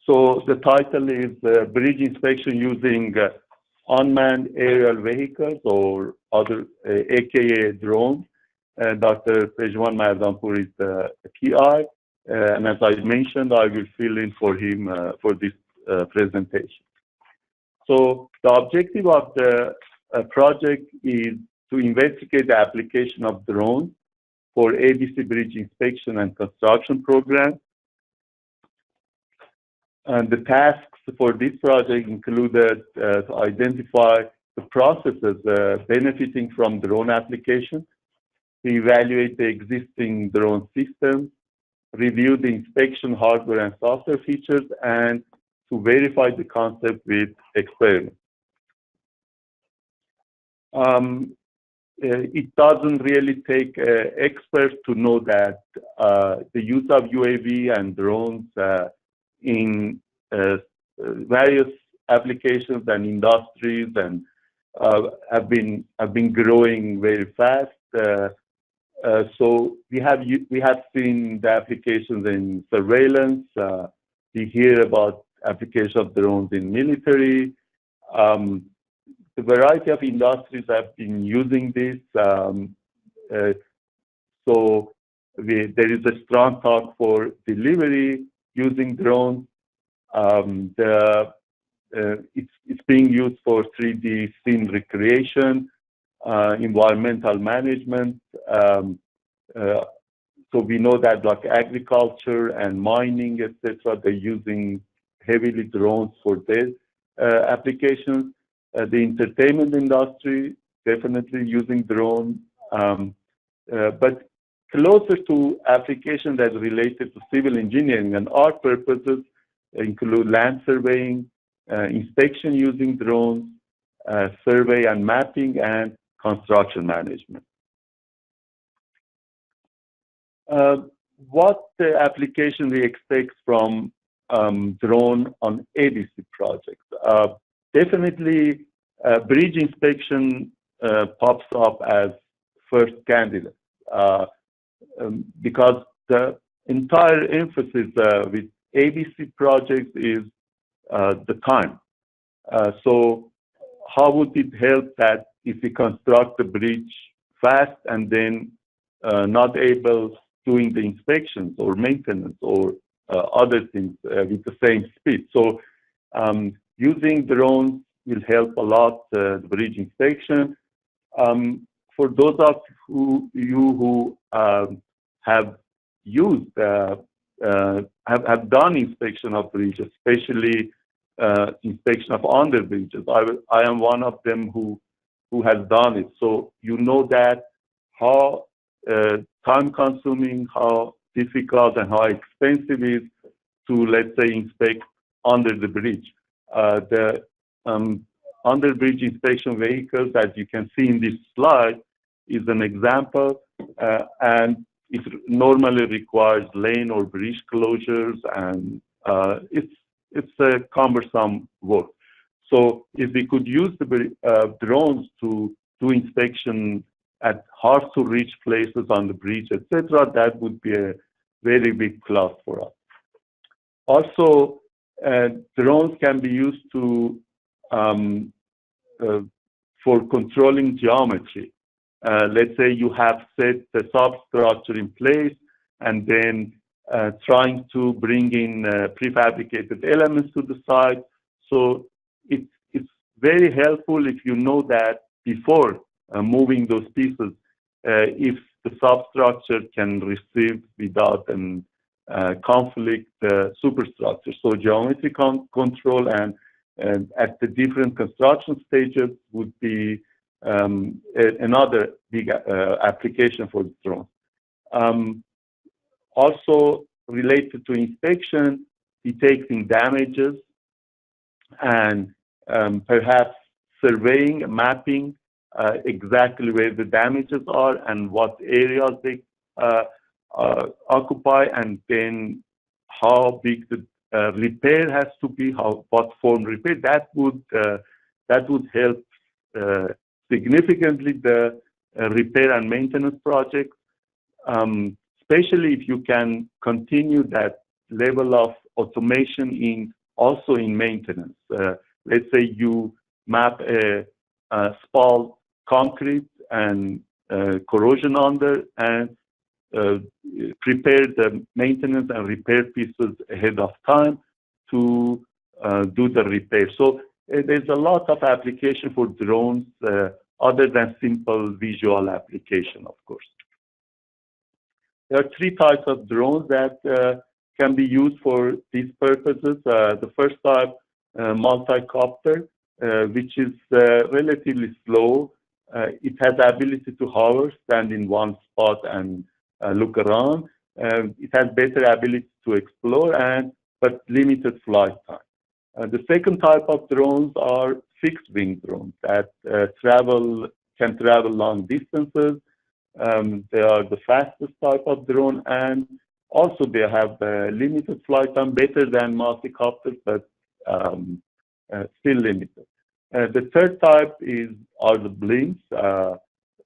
So the title is Bridge Inspection Using Unmanned Aerial Vehicles or other, AKA drones. Dr. Pezhman Mardanpour is the PI. And as I mentioned, I will fill in for him for this presentation. So the objective of the project is to investigate the application of drones for ABC bridge inspection and construction program. And the tasks for this project included to identify the processes benefiting from drone application, to evaluate the existing drone systems, review the inspection hardware and software features, and to verify the concept with experiments. It doesn't really take experts to know that the use of UAV and drones in various applications and industries and have been growing very fast. So we have seen the applications in surveillance. We hear about application of drones in military. The variety of industries have been using this. So there is a strong talk for delivery using drones. It's being used for 3D scene recreation, environmental management. So we know that like agriculture and mining, etc., they're using heavily drones for their applications. The entertainment industry definitely using drones, but closer to applications that are related to civil engineering and art purposes include land surveying, inspection using drones, survey and mapping, and construction management. What the application we expect from drone on ABC projects? Definitely, bridge inspection pops up as first candidate because the entire emphasis with ABC projects is the time. So how would it help that if we construct the bridge fast and then not able doing the inspections or maintenance or other things with the same speed? So using drones will help a lot the bridge inspection. For those of you who have used, have done inspection of bridges, especially inspection of under bridges, I am one of them who has done it. So you know that how time consuming, how difficult and how expensive it is to, let's say, inspect under the bridge. The under bridge inspection vehicles, as you can see in this slide, is an example, and it normally requires lane or bridge closures, and it's a cumbersome work. So if we could use the drones to do inspection at hard to reach places on the bridge, etc., that would be a very big plus for us. Also, drones can be used to for controlling geometry. Let's say you have set the substructure in place and then trying to bring in prefabricated elements to the site. So it's very helpful if you know that before moving those pieces, if the substructure can receive without an conflict superstructure. So geometry control and at the different construction stages would be another big application for the drone. Also related to inspection, detecting damages and perhaps surveying, mapping exactly where the damages are and what areas they occupy, and then how big the repair has to be, what form repair. That would help significantly the repair and maintenance projects, especially if you can continue that level of automation also in maintenance. Let's say you map a spall concrete and corrosion under, and prepare the maintenance and repair pieces ahead of time to do the repair. So there's a lot of application for drones other than simple visual application, of course. There are three types of drones that can be used for these purposes. The first type, multi-copter, which is relatively slow. It has the ability to hover, stand in one spot and look around. It has better ability to explore, but limited flight time. The second type of drones are fixed-wing drones that can travel long distances. They are the fastest type of drone, and also they have limited flight time, better than multi-copters, but still limited. The third type are the blimps.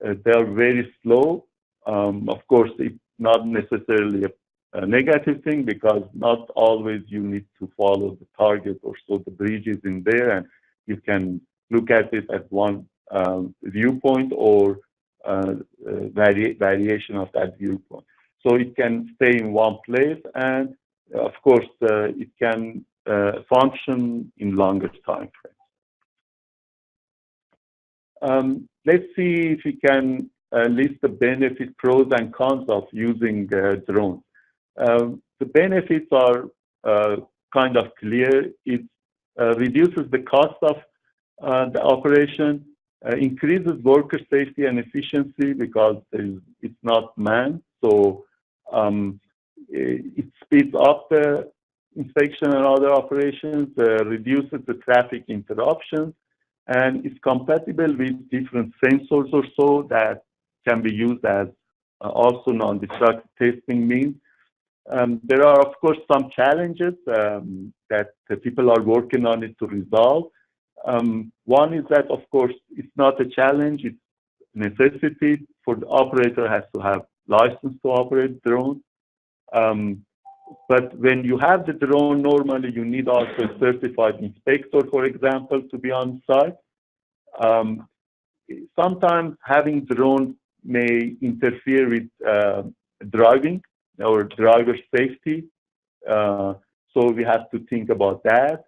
They are very slow. Of course, it's not necessarily a negative thing, because not always you need to follow the target, or so the bridge is in there, and you can look at it at one viewpoint, or variation of that viewpoint. So it can stay in one place, and of course, it can function in longer time frames. Let's see if we can list the benefits, pros and cons of using drones. The benefits are kind of clear. It reduces the cost of the operation, increases worker safety and efficiency because it's not manned. So it speeds up the inspection and other operations, reduces the traffic interruptions, and it's compatible with different sensors or so that can be used as also non-destructive testing means. There are, of course, some challenges that the people are working on it to resolve. One is that, of course, it's not a challenge, it's a necessity for the operator has to have license to operate drone. But when you have the drone, normally you need also a certified inspector, for example, to be on site. Sometimes having drone may interfere with driving or driver safety. So we have to think about that.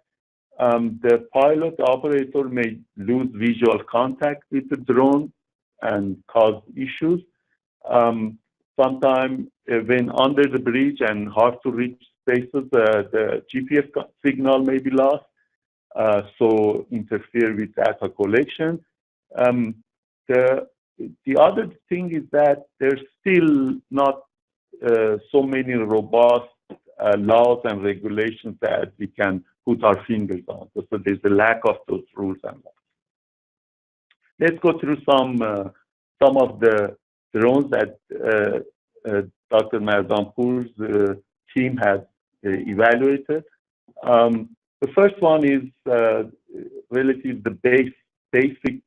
The pilot, the operator may lose visual contact with the drone and cause issues. Sometimes when under the bridge and hard to reach spaces, the GPS signal may be lost, so interfere with data collection. The other thing is that there's still not so many robust laws and regulations that we can put our fingers on. So there's a lack of those rules and laws. Let's go through some of the drones that Dr. Mardanpour's team has evaluated. The first one is relative the basic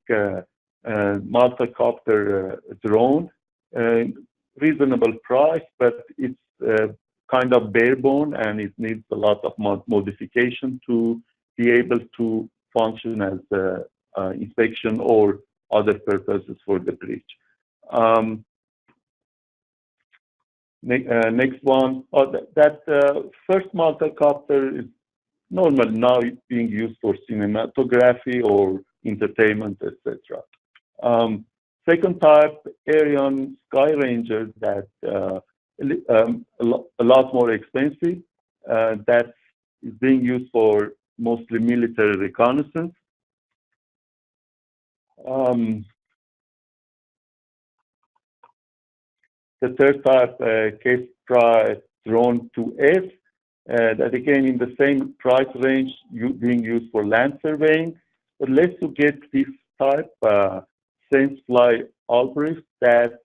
multi-copter drone, reasonable price, but it's kind of bare bone, and it needs a lot of modification to be able to function as inspection or other purposes for the bridge. Next one, that first multi-copter is normal now being used for cinematography or entertainment, etc. Second type, Ariane Sky Ranger, that a lot more expensive. That is being used for mostly military reconnaissance. The third type, Case Drone 2S, that again in the same price range being used for land surveying. But let's get this type, SenseFly Albrecht, that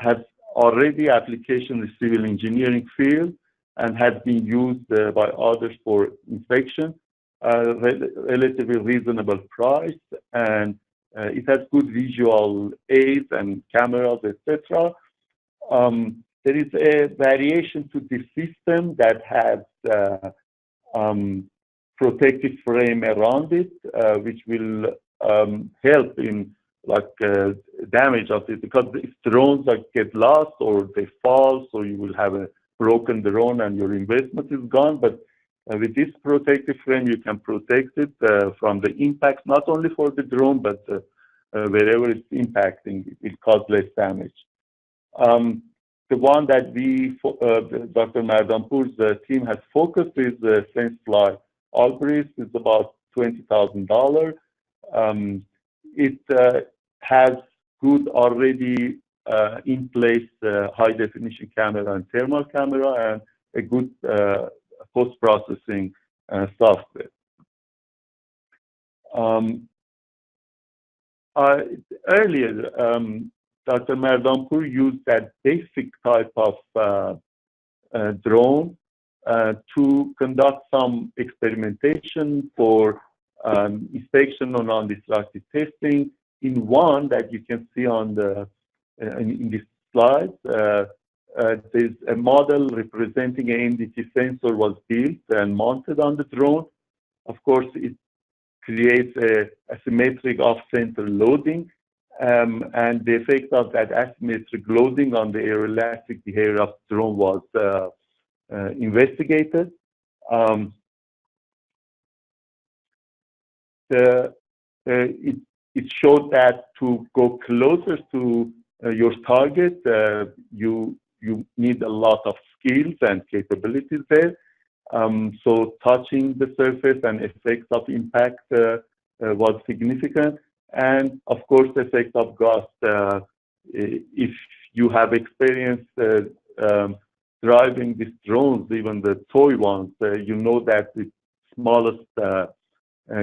has already application in the civil engineering field and has been used by others for inspection. Relatively reasonable price, and it has good visual aids and cameras, etc. there is a variation to the system that has protective frame around it, which will help in damage of it, because if drones get lost or they fall, so you will have a broken drone and your investment is gone. But with this protective frame, you can protect it from the impact, not only for the drone, but wherever it's impacting, it will cause less damage. The one that Dr. Mardanpour's team has focused is the SenseFly Algorithm. It's about $20,000. It has good already in place high definition camera and thermal camera and a good post-processing software. Earlier, Dr. Mardanpour used that basic type of drone to conduct some experimentation for inspection or non-destructive testing. In one that you can see on the in this slide, there's a model representing an NDT sensor was built and mounted on the drone. Of course, it creates a asymmetric off-center loading, and the effect of that asymmetric loading on the aeroelastic behavior of the drone was investigated. It showed that to go closer to your target, you need a lot of skills and capabilities there. So touching the surface and effects of impact was significant. And of course, the effect of gust. If you have experience driving these drones, even the toy ones, you know that the smallest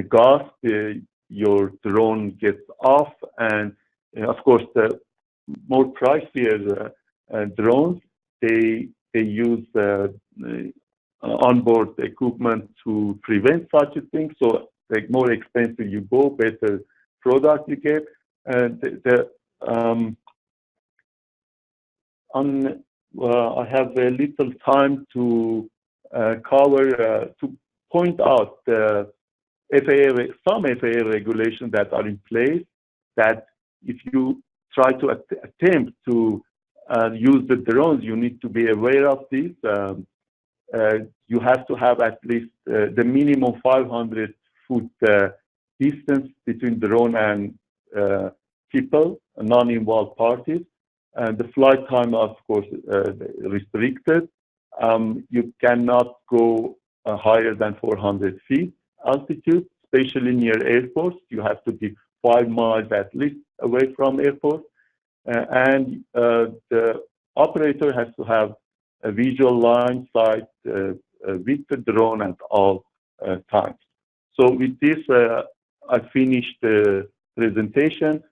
gust, your drone gets off. And of course, the more pricier drones, they use onboard equipment to prevent such a thing. So the more expensive you go, better product you get. I have a little time to cover, to point out the some FAA regulations that are in place, that if you try to attempt to use the drones, you need to be aware of this. You have to have at least the minimum 500-foot distance between drone and people, non-involved parties. And the flight time, of course, restricted. You cannot go higher than 400 feet altitude, especially near airports. You have to be 5 miles at least away from airports. And the operator has to have a visual line sight with the drone at all times. So with this, I finished the presentation.